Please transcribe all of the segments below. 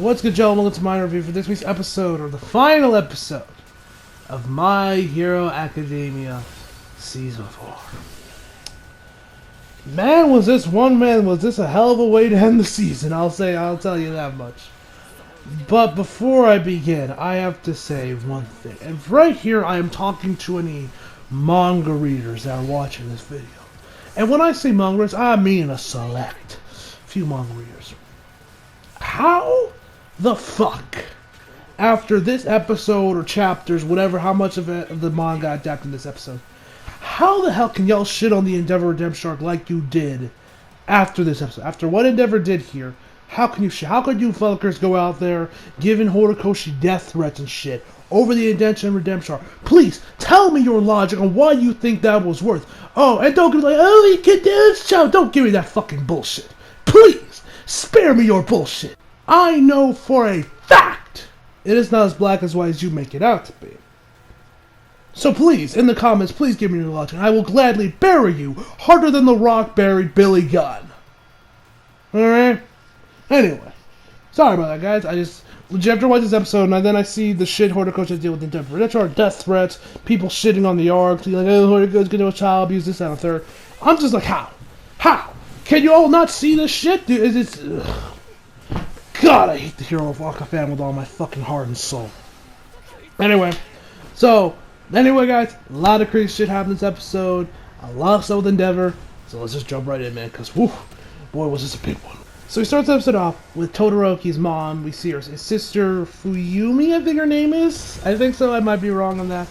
What's good, gentlemen? Welcome to my review for this week's episode, or the final episode, of My Hero Academia Season 4. Man, was this a hell of a way to end the season, I'll tell you that much. But before I begin, I have to say one thing. And right here, I am talking to any manga readers that are watching this video. And when I say manga readers, I mean a select few manga readers. How the fuck, after this episode or chapters, whatever, how much of the manga adapted in this episode, how the hell can y'all shit on the Endeavor Redemption arc like you did after this episode? After what Endeavor did here, how can you shit? How could you fuckers go out there giving Horikoshi death threats and shit over the Endeavor Redemption arc? Please, tell me your logic on why you think that was worth. Oh, and don't be like, oh, he could do this show. Don't give me that fucking bullshit. Please, spare me your bullshit. I know for a fact it is not as black as white as you make it out to be. So please, in the comments, please give me your logic. I will gladly bury you harder than The Rock buried Billy Gunn. Alright? Anyway. Sorry about that, guys. I just legit after watching this episode, and then I see the shit Horikoshi deal with the Endeavor Redemption arc, death threats, people shitting on the arc, like, oh, Horikoshi's gonna do a child abuse, this, that, and the third. I'm just like, how? How? Can you all not see this shit? Dude, it's... God, I hate the Hero of Arca fan with all my fucking heart and soul. Anyway, guys, a lot of crazy shit happened this episode. A lot of stuff with Endeavor. So let's just jump right in, man, because, whew, boy, was this a big one. So we start the episode off with Todoroki's mom. We see her sister, Fuyumi, I think her name is. I think so, I might be wrong on that.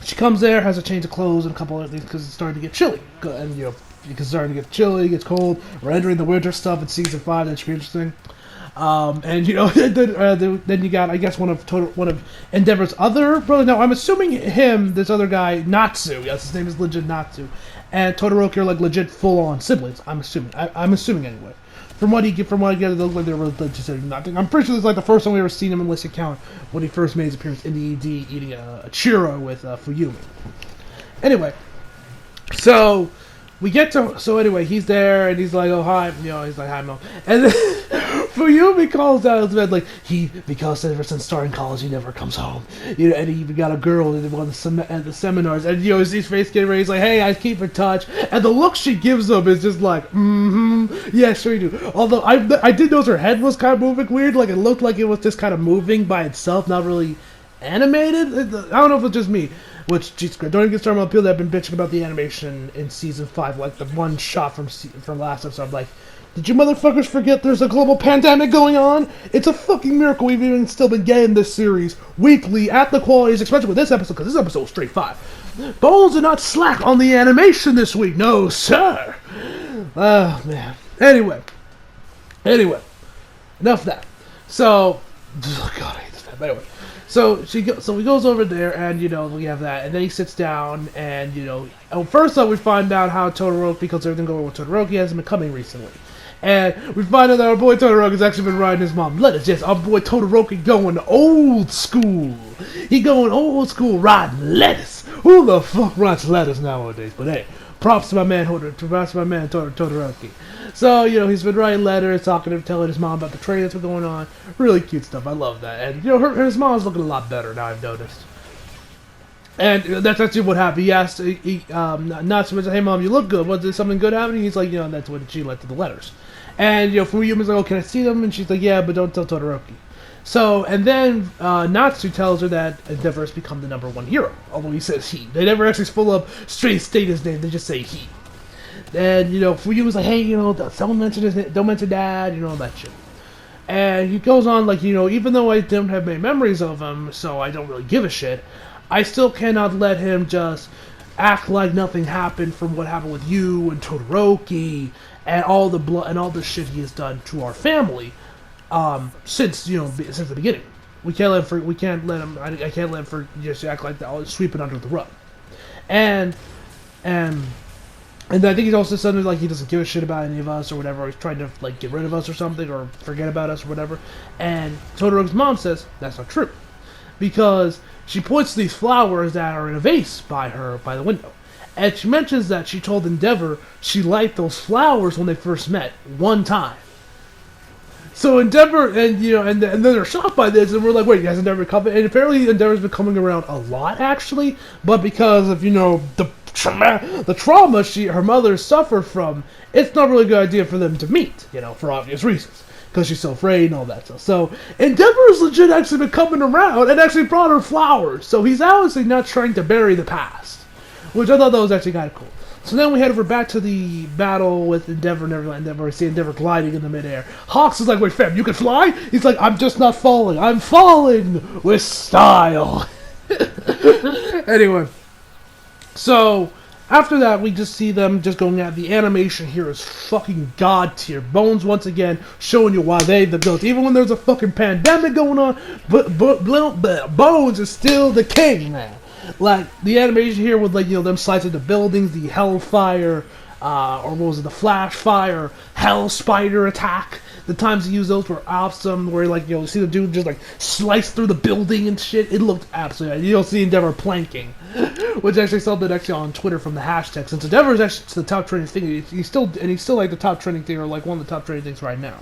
She comes there, has a change of clothes and a couple other things because it's starting to get chilly. And, you know, because it's starting to get chilly, it gets cold. We're entering the winter stuff in season 5. That should be interesting. And you know, then you got, I guess, one of Endeavor's other brother. No, I'm assuming him, this other guy, Natsu. Yes, his name is legit Natsu. And Todoroki are like legit full-on siblings. I'm assuming. I'm assuming anyway. From what I get, they look like they're legit nothing. I'm pretty sure this is like the first time we ever seen him, unless you count when he first made his appearance in the ED eating a churro with Fuyumi. Anyway, so. Anyway, he's there, and he's like, oh, hi, you know, he's like, hi, Mom. And then Fuyumi calls out his bed, like, because ever since starting college, he never comes home. You know, and he even got a girl at one of the seminars, and, you know, his face getting ready, he's like, hey, I keep in touch. And the look she gives him is just like, yeah, sure you do. Although, I did notice her head was kind of moving weird, like, it looked like it was just kind of moving by itself, not really animated. I don't know if it's just me. Which, Jesus Christ, don't even get started on people that have been bitching about the animation in Season 5, like the one shot from last episode. I'm like, did you motherfuckers forget there's a global pandemic going on? It's a fucking miracle we've even still been getting this series weekly at the qualities, especially with this episode, because this episode was straight 5. Bones did not slack on the animation this week, no sir! Oh, man. Anyway, enough of that. So, oh God, I hate this. But anyway. So he goes over there, and, you know, we have that, and then he sits down, and, you know, first off, we find out how Todoroki, because everything going with Todoroki hasn't been coming recently. And we find out that our boy Todoroki has actually been riding his mom. Yes, our boy Todoroki going old school. He going old school riding lettuce. Who the fuck rides lettuce nowadays? But hey, props to my man Todoroki. So, you know, he's been writing letters, talking to him, telling his mom about the training that's been going on. Really cute stuff. I love that. And, you know, his mom's looking a lot better now, I've noticed. And that's actually what happened. He asked, Natsu said, hey, Mom, you look good. Was there something good happening? He's like, you know, that's what she led to the letters. And, you know, Fuyumi's like, oh, can I see them? And she's like, yeah, but don't tell Todoroki. So, and then Natsu tells her that Endeavor has become the #1 hero. Although he says he. They never actually full up straight state his name. They just say he. And, you know, Fuyumi was like, hey, you know, someone mention his name, don't mention Dad, you know, all that shit. And he goes on, like, you know, even though I don't have many memories of him, so I don't really give a shit, I still cannot let him just act like nothing happened from what happened with you and Todoroki and all the blood and all the shit he has done to our family, since the beginning. I can't let him just act like that, I'll sweep it under the rug. And I think he's also something like he doesn't give a shit about any of us or whatever, or he's trying to like get rid of us or something, or forget about us or whatever. And Todoroki's mom says that's not true. Because she points to these flowers that are in a vase by the window. And she mentions that she told Endeavor she liked those flowers when they first met, one time. So Endeavor, and then they're shocked by this, and we're like, wait, has Endeavor come? And apparently Endeavor's been coming around a lot, actually, but because of, the trauma her mother suffered from, it's not really a good idea for them to meet, for obvious reasons. Because she's so afraid and all that stuff. So, Endeavor's legit actually been coming around and actually brought her flowers. So he's obviously not trying to bury the past. Which I thought that was actually kind of cool. So then we head over back to the battle with Endeavor and Endeavor. We see Endeavor gliding in the midair. Hawks is like, wait, fam, you can fly? He's like, I'm just not falling. I'm falling with style. Anyway. So, after that, we just see them just going at the animation here is fucking god tier. Bones, once again, showing you why they the GOAT. Even when there's a fucking pandemic going on, but Bones is still the king, man. Like, the animation here with, them slicing the buildings, the Hellfire, or what was it, the Flash Fire, Hell Spider attack. The times he used those were awesome, where, you see the dude just, slice through the building and shit. It looked absolutely, you don't see Endeavor planking. Which actually something on Twitter from the hashtag. Since Endeavor is actually the top trending thing, he's still the top trending thing, or, one of the top trending things right now.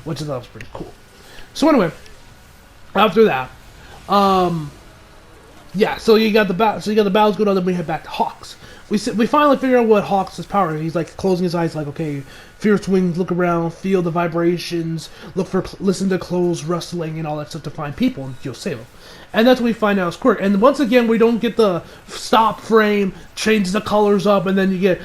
Which I thought was pretty cool. So anyway, after that, yeah, so you got the battles going on, then we head back to Hawks. We finally figure out what Hawks' power is. He's closing his eyes, okay, fierce wings, look around, feel the vibrations, listen to clothes rustling and all that stuff to find people, and you'll save them. And that's what we find out is quirk. And once again, we don't get the stop frame, change the colors up, and then you get,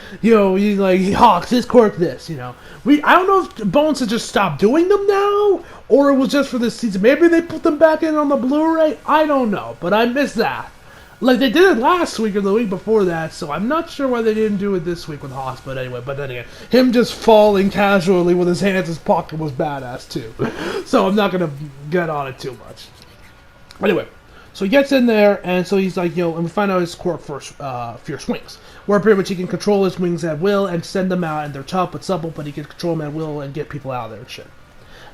Hawks, this quirk, this, I don't know if Bones has just stopped doing them now, or it was just for this season. Maybe they put them back in on the Blu-ray. I don't know, but I miss that. They did it last week or the week before that, so I'm not sure why they didn't do it this week with Hawks, but anyway, then again, him just falling casually with his hands in his pocket was badass too. So I'm not gonna get on it too much. Anyway, so he gets in there, and so he's and we find out his quirk for fierce wings, where pretty much he can control his wings at will and send them out, and they're tough but supple, but he can control them at will and get people out of there and shit.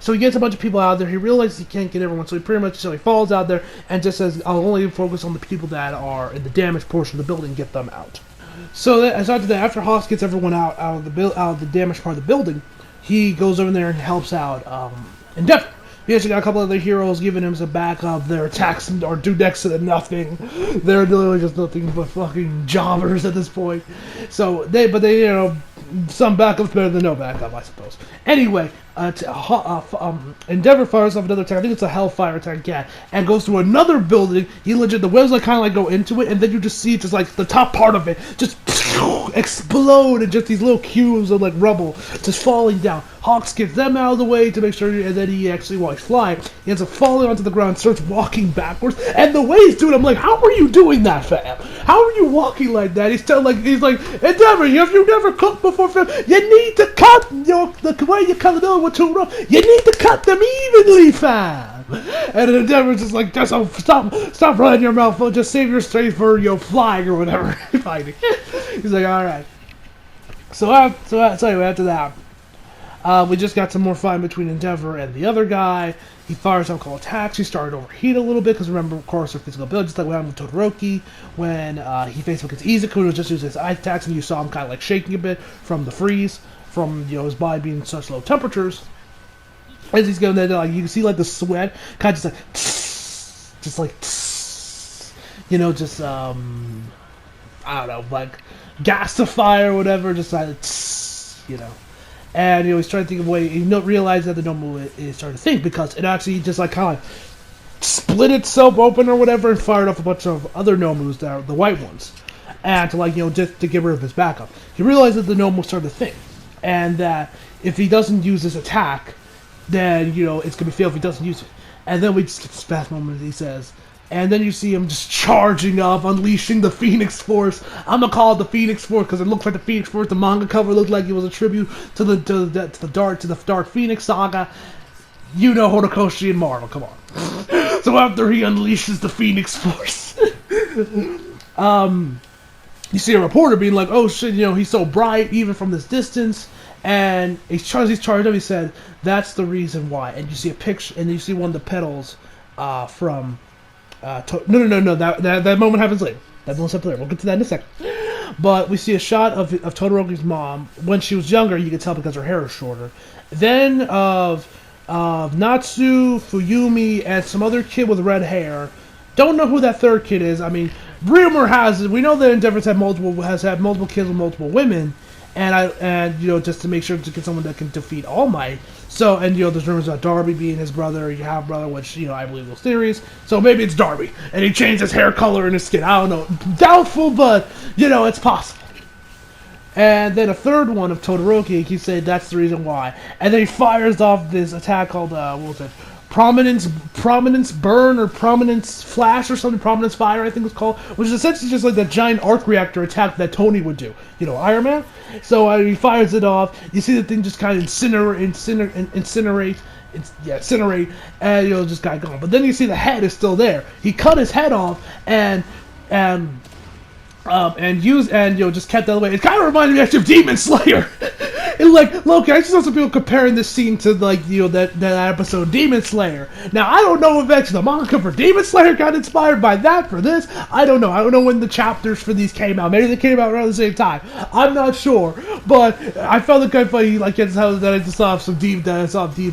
So he gets a bunch of people out there. He realizes he can't get everyone, so he falls out there and just says, "I'll only focus on the people that are in the damaged portion of the building, get them out." So after Hawks gets everyone out of the damaged part of the building, he goes over there and helps out Endeavor. He actually got a couple other heroes giving him some backup. Their attacks are do next to nothing. They're literally just nothing but fucking jobbers at this point. So some backup's better than no backup, I suppose. Anyway, Endeavor fires off another attack. I think it's a Hellfire attack, yeah, and goes through another building. The webs kind of go into it, and then you just see just the top part of it just explode, and just these little cubes of rubble just falling down. Hawks gets them out of the way to make sure, and then he actually, while he's flying, he ends up falling onto the ground, starts walking backwards, and the way he's doing it, I'm like, how are you doing that, fam? How are you walking like that? He's like, Endeavor, have you never cooked before, fam? You need to cut the way you cut it over too rough. You need to cut them evenly, fam. And Endeavor's just like, stop running your mouth, just save your strength for flying or whatever. Fighting. He's like, all right. So anyway, after that, we just got some more fighting between Endeavor and the other guy. He fires out call attacks. He started to overheat a little bit because remember, of course, their physical ability, just like what happened with Todoroki when he faced against Izuku. It was just using his ice attacks, and you saw him kind of shaking a bit from the freeze, from his body being such low temperatures. As he's going there, you can see the sweat kind of I don't know, gasify or whatever, And he's trying to think of a way. He realized that the Nomu is starting to think because it actually just kind of split itself open or whatever and fired off a bunch of other Nomus that are the white ones, and to just to get rid of his backup. He realized that the Nomu started to think, and that if he doesn't use this attack, then it's gonna fail if he doesn't use it. And then we just get this fast moment he says. And then you see him just charging up, unleashing the Phoenix Force. I'm gonna call it the Phoenix Force because it looks like the Phoenix Force. The manga cover looked like it was a tribute to the Dark Phoenix saga. Horikoshi and Marvel. Come on. So after he unleashes the Phoenix Force, you see a reporter being like, "Oh shit, he's so bright even from this distance." And he's charged up. He said, "That's the reason why." And you see a picture, and you see one of the petals from. No. That moment happens later. That moment's up later. We'll get to that in a second. But we see a shot of Todoroki's mom when she was younger. You can tell because her hair is shorter. Then of Natsu, Fuyumi, and some other kid with red hair. Don't know who that third kid is. I mean, rumor has it, we know that Endeavor's has had multiple kids with multiple women, and just to make sure to get someone that can defeat All Might. So, and there's rumors about Darby being his brother, your half brother, which I believe those theories. So maybe it's Darby, and he changed his hair color and his skin. I don't know, doubtful, but it's possible. And then a third one of Todoroki, he said that's the reason why. And then he fires off this attack called, what was it? Prominence Burn or Prominence Flash or something, Prominence Fire I think it's called, which is essentially just like that giant arc reactor attack that Tony would do, Iron Man. So he fires it off. You see the thing just kind of incinerate, and just got gone. But then you see the head is still there. He cut his head off and just kept that away. It kind of reminded me actually of Demon Slayer. And Loki, I just saw some people comparing this scene to that episode Demon Slayer. Now I don't know if actually the manga for Demon Slayer got inspired by that for this. I don't know. I don't know when the chapters for these came out. Maybe they came out around the same time. I'm not sure, but I felt it kind of funny. That's how that I just saw Demon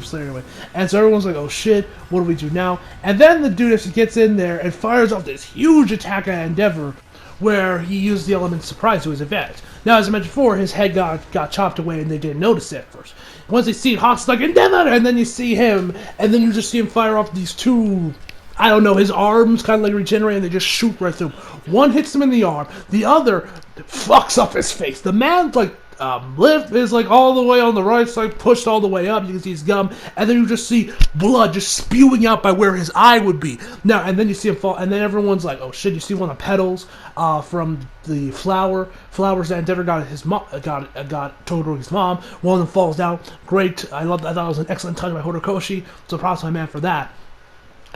Slayer anyway. And so everyone's like, "Oh shit, what do we do now?" And then the dude actually gets in there and fires off this huge attack at Endeavor, where he used the element of surprise to his advantage. Now, as I mentioned before, his head got chopped away and they didn't notice it at first. Once they see Hawk's like, Endeavor! And then you see him, and then you just see him fire off these two, I don't know, his arms kind of regenerate and they just shoot right through. One hits him in the arm, the other fucks up his face. The man's lip is all the way on the right side, pushed all the way up. You can see his gum, and then you just see blood just spewing out by where his eye would be. Now, and then you see him fall, and then everyone's like, "Oh shit!" You see one of the petals from the flowers that Endeavor got his mom, got Todoroki's mom. One of them falls down. Great, I thought it was an excellent touch by Horikoshi. So props to my man for that.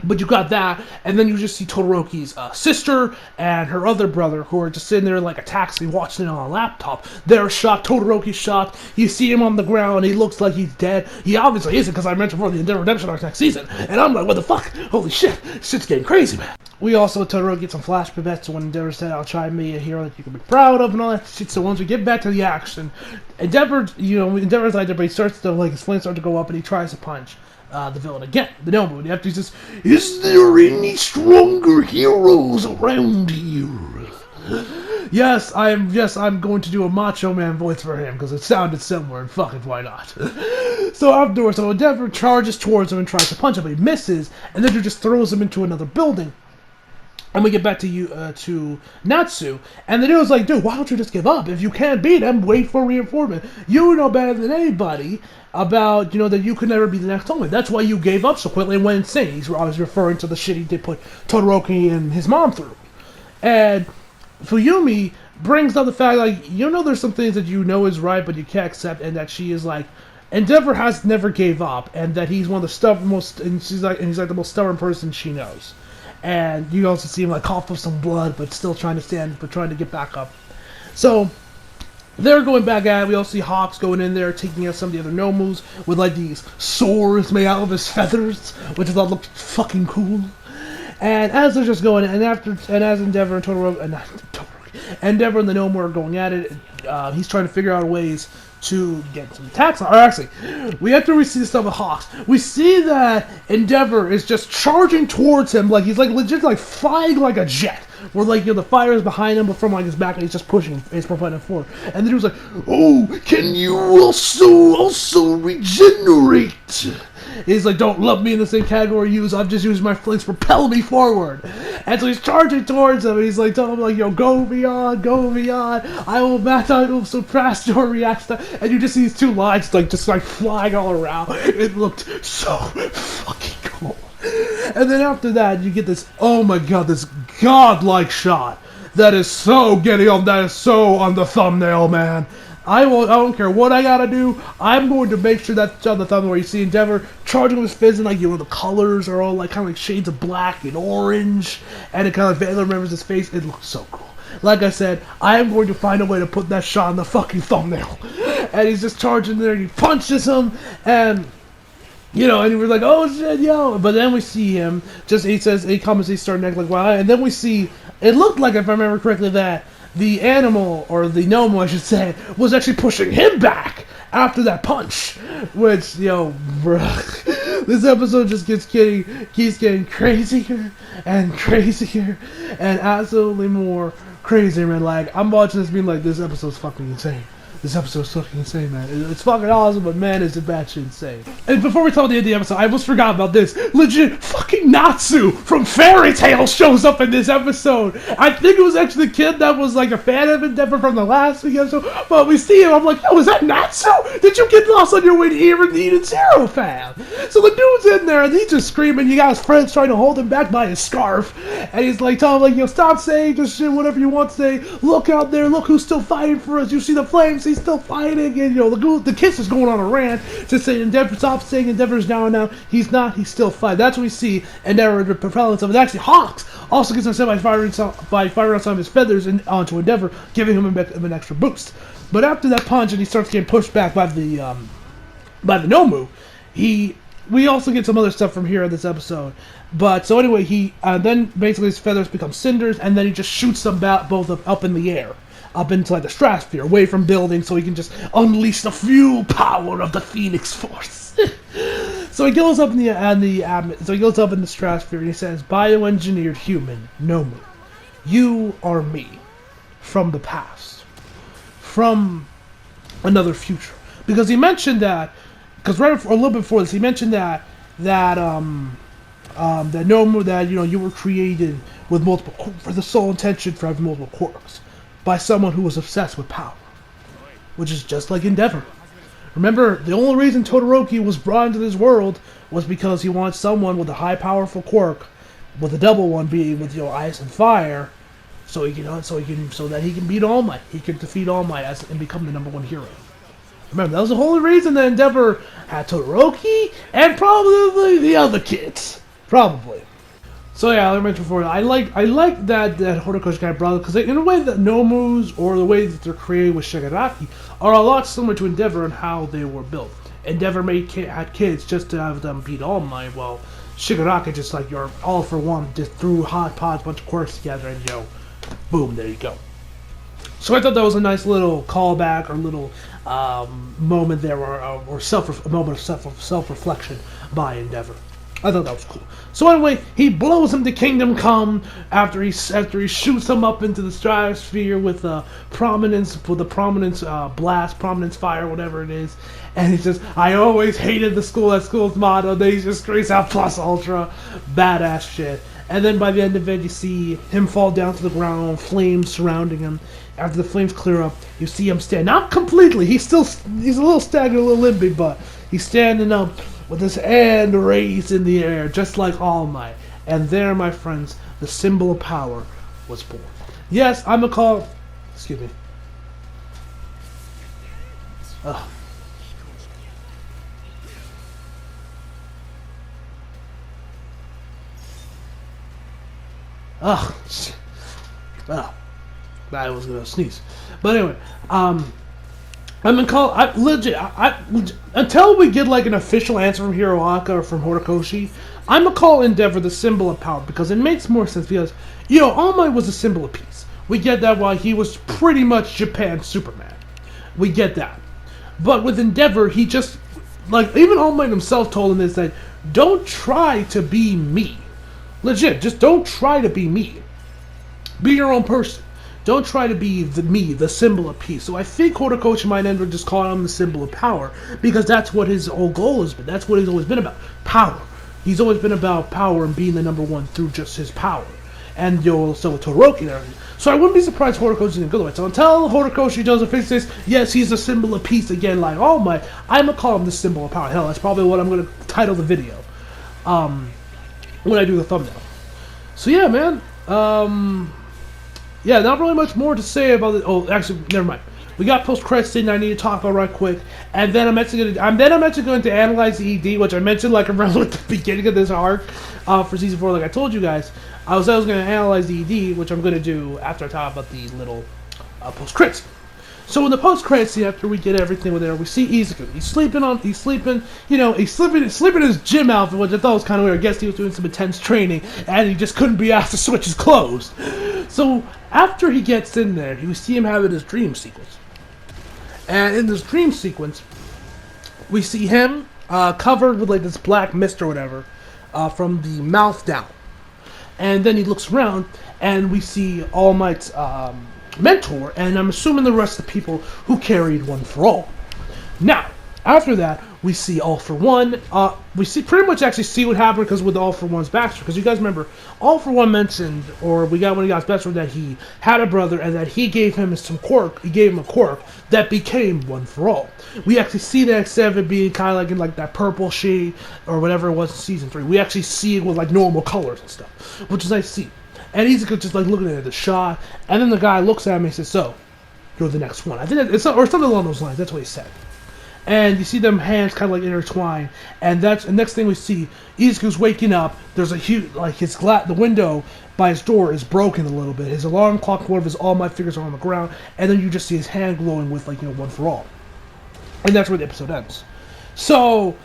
But you got that, and then you just see Todoroki's sister and her other brother, who are just sitting there like a taxi watching it on a laptop. They're shocked. Todoroki's shocked. You see him on the ground. He looks like he's dead. He obviously isn't, because I mentioned before the Endeavor Redemption arc next season. And I'm like, what the fuck? Holy shit. Shit's getting crazy, man. We also, Todoroki gets some flashbacks to when Endeavor said, I'll try and be a hero that you can be proud of and all that shit. So once we get back to the action, Endeavor's like there, but he starts to, his flames start to go up, and he tries to punch the villain again. The Nobu. After he says, is there any stronger heroes around here? Yes, I'm going to do a Macho Man voice for him because it sounded similar, and fucking why not? So afterwards, Endeavor charges towards him and tries to punch him, but he misses, and then he just throws him into another building. And we get back to Natsu, and the dude's like, dude, why don't you just give up? If you can't beat him, wait for reinforcement. You know better than anybody about, that you could never be the next All-Might. That's why you gave up so quickly and went insane. I was referring to the shit he did put Todoroki and his mom through. And Fuyumi brings up the fact, there's some things that is right, but you can't accept, and that she is Endeavor has never gave up, and that he's one of the he's the most stubborn person she knows. And you also see him cough up some blood, but still trying to stand, but trying to get back up. So they're going back at it. We also see Hawks going in there, taking out some of the other Nomus with these swords made out of his feathers, which I thought looked fucking cool. And as they're just going, and as Endeavor and Endeavor and the Nomu are going at it, he's trying to figure out ways to get some attacks on. Or actually, we see the stuff with Hawks. We see that Endeavor is just charging towards him, he's legit flying like a jet. Where the fire is behind him, but from his back, and he's just pushing, he's propelling forward. And then he was like, "Oh, can you also regenerate?" He's like, "Don't lump me in the same category you use. I've just used my flames to propel me forward." And so he's charging towards him, and he's telling him "Yo, go beyond. I will match. I will surpass your reaction." And you just see these two lines flying all around. It looked so fucking cool. And then after that, you get this, oh my god, this godlike shot that is so that is so on the thumbnail, man. I don't care what I gotta do. I'm going to make sure that's on the thumbnail where you see Endeavor charging with his fizz, and the colors are all kind of shades of black and orange, and it kind of Vader remembers his face. It looks so cool. Like I said, I am going to find a way to put that shot on the fucking thumbnail. And he's just charging there, and he punches him, and and he was like, oh shit, yo. But then we see him, he comments, he's starting to act wow. And then we see, it looked like, if I remember correctly, that the animal, or the Nomu, I should say, was actually pushing him back after that punch. Which, bruh. This episode just keeps getting crazier and crazier and absolutely more crazier, man. Like, I'm watching this being like, this episode's fucking insane. This episode's fucking insane, man. It's fucking awesome, but man, is it batshit insane. And before we talk about the end of the episode, I almost forgot about this. Legit, fucking Natsu from Fairy Tail shows up in this episode. I think it was actually the kid that was like a fan of Endeavor from the last week episode. But we see him, I'm like, yo, is that Natsu? Did you get lost on your way to here the Eden Zero, fam? So the dude's in there, and he's just screaming. You got his friends trying to hold him back by his scarf. And he's like, telling him, like, yo, stop saying just shit, whatever you want to say. Look out there, look who's still fighting for us. You see the flames, he's still fighting. And, you know, the kiss is going on a rant to say Endeavor, stop saying Endeavor's down now. He's not, he's still fighting. That's when we see Endeavor propelling himself. And actually, Hawks also gets upset by firing some of his feathers onto Endeavor, giving him an extra boost. But after that punch, and he starts getting pushed back by the Nomu, we also get some other stuff from here in this episode. But so anyway, he then basically his feathers become cinders, and then he just shoots them both up in the air, up into like the stratosphere, away from buildings, so he can just unleash the full power of the Phoenix Force. So he goes up in the stratosphere, and he says, "Bioengineered human, Nomu, you are me, from the past, from another future." Because he mentioned that, because right a little bit before this, he mentioned that Nomu, that, you know, you were created with for the sole intention for having multiple quirks by someone who was obsessed with power, which is just like Endeavor. Remember, the only reason Todoroki was brought into this world was because he wanted someone with a high, powerful quirk, with a double one being with, you know, ice and fire, so that he can beat All Might. He could defeat All Might and become the #1 hero. Remember, that was the whole reason that Endeavor had Todoroki and probably the other kids. Probably. So yeah, like I mentioned before, I like that Horikoshi guy brought it, because in a way that Nomus, or the way that they're created with Shigaraki, are a lot similar to Endeavor and how they were built. Endeavor had kids just to have them beat All Might, while Shigaraki just like you're all for one, just threw hot pots, bunch of quirks together, and yo, boom, there you go. So I thought that was a nice little callback, or little moment there, or a moment of self-reflection by Endeavor. I thought that was cool. So anyway, he blows him to Kingdom Come after he shoots him up into the stratosphere with a prominence fire, whatever it is. And he says, "I always hated that school's motto." Then he just screams out plus ultra, badass shit. And then by the end of it, you see him fall down to the ground, flames surrounding him. After the flames clear up, you see him stand, not completely. He's a little stagnant, a little limpy, but he's standing up with his hand raised in the air, just like All Might. And there, my friends, the symbol of power was born. Yes, I'm gonna call... Excuse me. Ugh. Ugh. Well, I was gonna sneeze. But anyway, I'm gonna call. Until we get like an official answer from Hiroaka or from Horikoshi, I'm gonna call Endeavor the symbol of power, because it makes more sense. Because, you know, All Might was a symbol of peace. We get that while he was pretty much Japan's Superman. We get that. But with Endeavor, he just, like, even All Might himself told him this, that don't try to be me. Legit, just don't try to be me. Be your own person. Don't try to be the symbol of peace. So I think Horikoshi might end up just calling him the symbol of power, because that's what his whole goal has been. That's what he's always been about. Power. He's always been about power and being the #1 through just his power. And you'll so with Todoroki there. So I wouldn't be surprised Horikoshi's gonna go away. So until Horikoshi doesn't fix this, yes, he's a symbol of peace again, like All Might. I'm gonna call him the symbol of power. Hell, that's probably what I'm gonna title the video. When I do the thumbnail. So yeah, man. Yeah, not really much more to say about it. Oh, actually, never mind. We got post-credits scene I need to talk about right quick, and then I'm actually going to analyze the ED, which I mentioned like around at the beginning of this arc for season 4. Like I told you guys, I was going to analyze the ED, which I'm going to do after I talk about the little post-credits. So in the post-credits scene, after we get everything with there, we see Izuku. He's sleeping in his gym outfit, which I thought was kind of weird. I guess he was doing some intense training, and he just couldn't be asked to switch his clothes. So after he gets in there, you see him having his dream sequence. And in this dream sequence, we see him covered with like this black mist or whatever, from the mouth down. And then he looks around, and we see All Might's mentor, and I'm assuming the rest of the people who carried One for All. Now, after that, we see All for One. We see pretty much actually see what happened because with All for One's backstory. Because you guys remember, All for One mentioned, or we got when he got his backstory, that he had a brother and that he gave him some quirk. He gave him a quirk that became One for All. We actually see that instead of it being kind of like in like that purple shade or whatever it was in season 3. We actually see it with like normal colors and stuff, which is nice to see. And he's just like looking at the shot, and then the guy looks at him and says, "So, you're the next one." I think it's or something along those lines. That's what he said. And you see them hands kind of like intertwine, and that's the next thing we see. Izuku's waking up. There's a huge like the window by his door is broken a little bit. His alarm clock, one of his All Might figures are on the ground, and then you just see his hand glowing with like One for All, and that's where the episode ends. So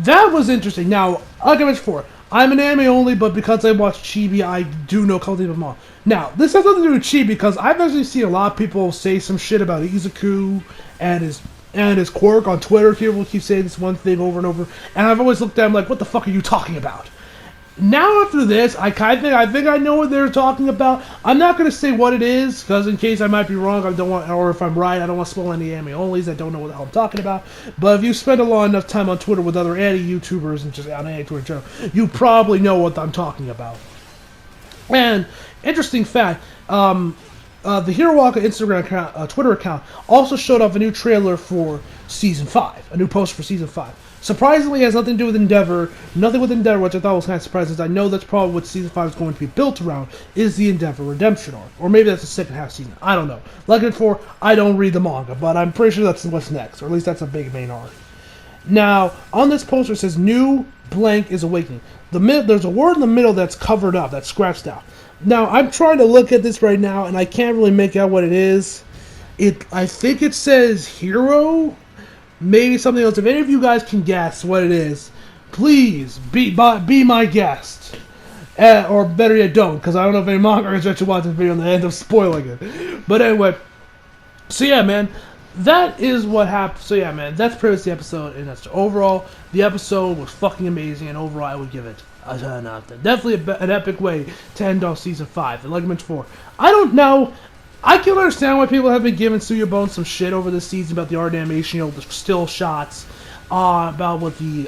that was interesting. Now, like I mentioned before, I'm an anime only, but because I watch Chibi, I do know Cult of Mom. Now, this has nothing to do with Chibi because I've actually seen a lot of people say some shit about Izuku and his quirk on Twitter. People keep saying this one thing over and over, and I've always looked at him like, what the fuck are you talking about? Now after this, I think I know what they're talking about. I'm not going to say what it is, because in case I might be wrong, I don't want, or if I'm right, I don't want to spoil any anime onlys that don't know what the hell I'm talking about. But if you spend a long enough time on Twitter with other anti-YouTubers and just on anti-Twitter in general, you probably know what I'm talking about. And, interesting fact, the Hiroaka Instagram account, Twitter account also showed off a new trailer for Season 5, a new poster for Season 5. Surprisingly, it has nothing to do with Endeavor, nothing with Endeavor, which I thought was kind of surprising, as I know that's probably what Season 5 is going to be built around, is the Endeavor Redemption arc. Or maybe that's the second half season, I don't know. Like before, I don't read the manga, but I'm pretty sure that's what's next, or at least that's a big main arc. Now, on this poster it says, New Blank is Awakening. There's a word in the middle that's covered up, that's scratched out. Now, I'm trying to look at this right now, and I can't really make out what it is. I think it says Hero? Maybe something else. If any of you guys can guess what it is, please be my guest. Or better yet, don't, because I don't know if any manga readers actually watch this video and they end up spoiling it. But anyway, so yeah, man, that is what happened. So yeah, man, that's pretty much the episode. And that's overall, the episode was fucking amazing, and overall, I would give it a 10 out of 10. Definitely an epic way to end off Season 5. And like I mentioned before, I don't know. I can understand why people have been giving Suya Bone some shit over this season about the art animation, the still shots, about what the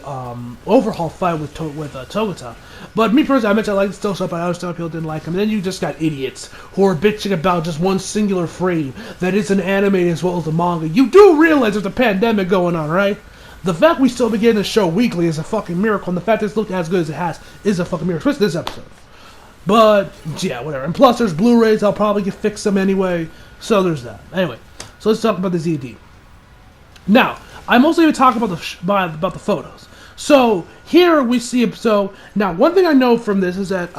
overhaul fight with Togata. But me personally, I mentioned I like the still shot, but I understand why people didn't like them. And then you just got idiots who are bitching about just one singular frame that isn't animated as well as the manga. You do realize there's a pandemic going on, right? The fact we still begin the show weekly is a fucking miracle, and the fact that it's looked as good as it has is a fucking miracle, especially this episode. But, yeah, whatever. And plus, there's Blu-rays. I'll probably fix them anyway. So there's that. Anyway, so let's talk about the ZD. Now, I mostly going to talk about the photos. So, here we see... So, now, one thing I know from this is that...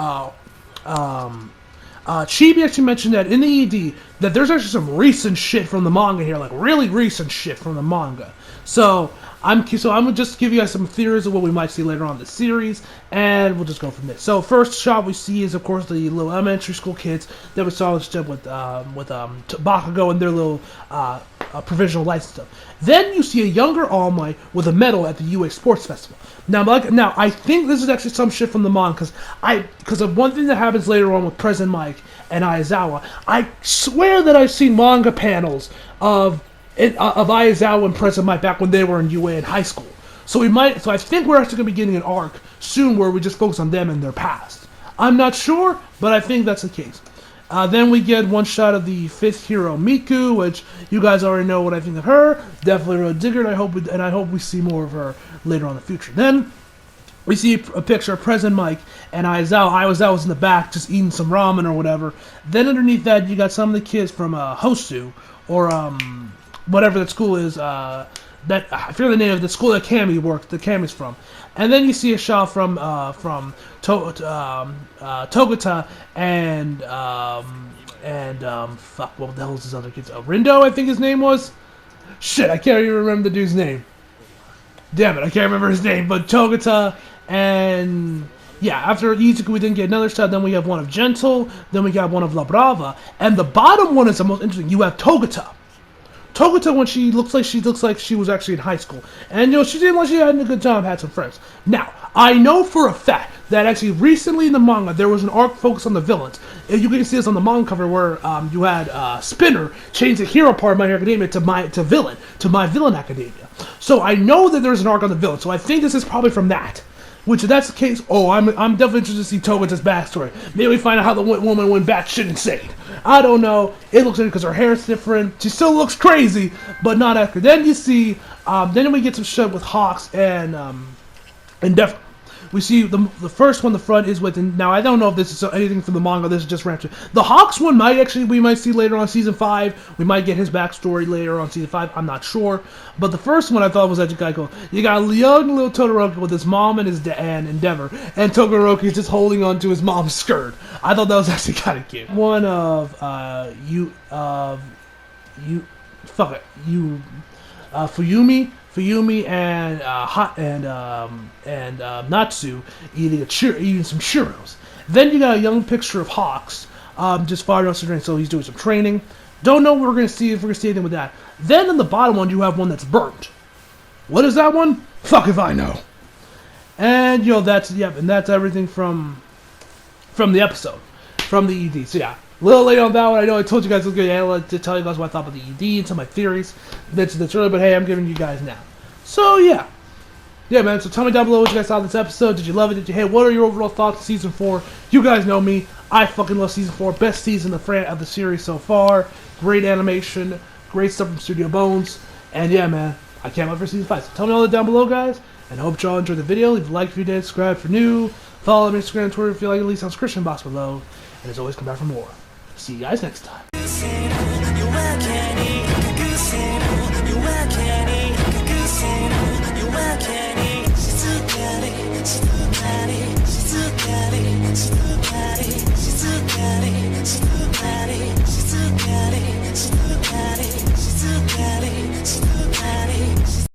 Chibi actually mentioned that in the ED, that there's actually some recent shit from the manga here. Like, really recent shit from the manga. So... I'm gonna just give you guys some theories of what we might see later on in the series, and we'll just go from there. So first shot we see is of course the little elementary school kids that we saw with Bakugo and their little provisional lights and stuff. Then you see a younger All Might with a medal at the UA Sports Festival. Now I think this is actually some shit from the manga because of one thing that happens later on with President Mike and Aizawa. I swear that I've seen manga panels of Aizawa and President Mike back when they were in UA in high school. So I think we're actually going to be getting an arc soon where we just focus on them and their past. I'm not sure, but I think that's the case. Then we get one shot of the fifth hero, Miku, which you guys already know what I think of her. Definitely a digger, and I hope we see more of her later on in the future. Then we see a picture of President Mike and Aizawa. Aizawa was in the back just eating some ramen or whatever. Then underneath that, you got some of the kids from Hosu, or whatever that school is, I forget the name of the school that Kami's from. And then you see a shot from Togata and fuck, what the hell is his other kid's? Rindo, I think his name was? Shit, I can't even remember the dude's name. Damn it, I can't remember his name, but Togata and... Yeah, after Izuku we didn't get another shot, then we have one of Gentle, then we got one of La Brava, and the bottom one is the most interesting. You have Togata. Togata when she looks like she was actually in high school, and she did like she had a good time, had some friends. Now I know for a fact that actually recently in the manga there was an arc focused on the villains. And you can see this on the manga cover where you had Spinner change the hero part of My Hero Academia to My Villain Academia. So I know that there's an arc on the villain. So I think this is probably from that. Which, if that's the case, I'm definitely interested to see Togata's backstory. Maybe we find out how the woman went batshit insane. I don't know. It looks like because her hair's different. She still looks crazy, but not after. Then you see, then we get some shit with Hawks and Endeavor. We see the first one, the front is with, now I don't know if this is anything from the manga, this is just random. The Hawks one we might see later on season 5, we might get his backstory later on season 5, I'm not sure. But the first one I thought was actually kind of cool. You got a young little Todoroki with his mom and his dad and Endeavor, and Todoroki's just holding on to his mom's skirt. I thought that was actually kind of cute. One of, Fuyumi and Natsu eating some churros. Then you got a young picture of Hawks just fired off some training, so he's doing some training. Don't know what we're gonna see if we're gonna see anything with that. Then in the bottom one you have one that's burnt. What is that one? Fuck if I know. And that's everything from the episode, from the ED. So yeah. A little late on that one. I know I told you guys I was going to tell you guys what I thought about the ED and some of my theories. That's early, but hey, I'm giving you guys now. So yeah. Yeah, man, so tell me down below what you guys thought of this episode. Did you love it? Did you hate it? What are your overall thoughts of Season 4? You guys know me. I fucking love Season 4. Best season of the series so far. Great animation. Great stuff from Studio Bones. And yeah, man, I can't wait for Season 5. So tell me all that down below, guys. And I hope y'all enjoyed the video. Leave a like if you did. Subscribe for new. Follow me on Instagram and Twitter if you like. At least on Christian Box below. And as always, come back for more. See you guys next time.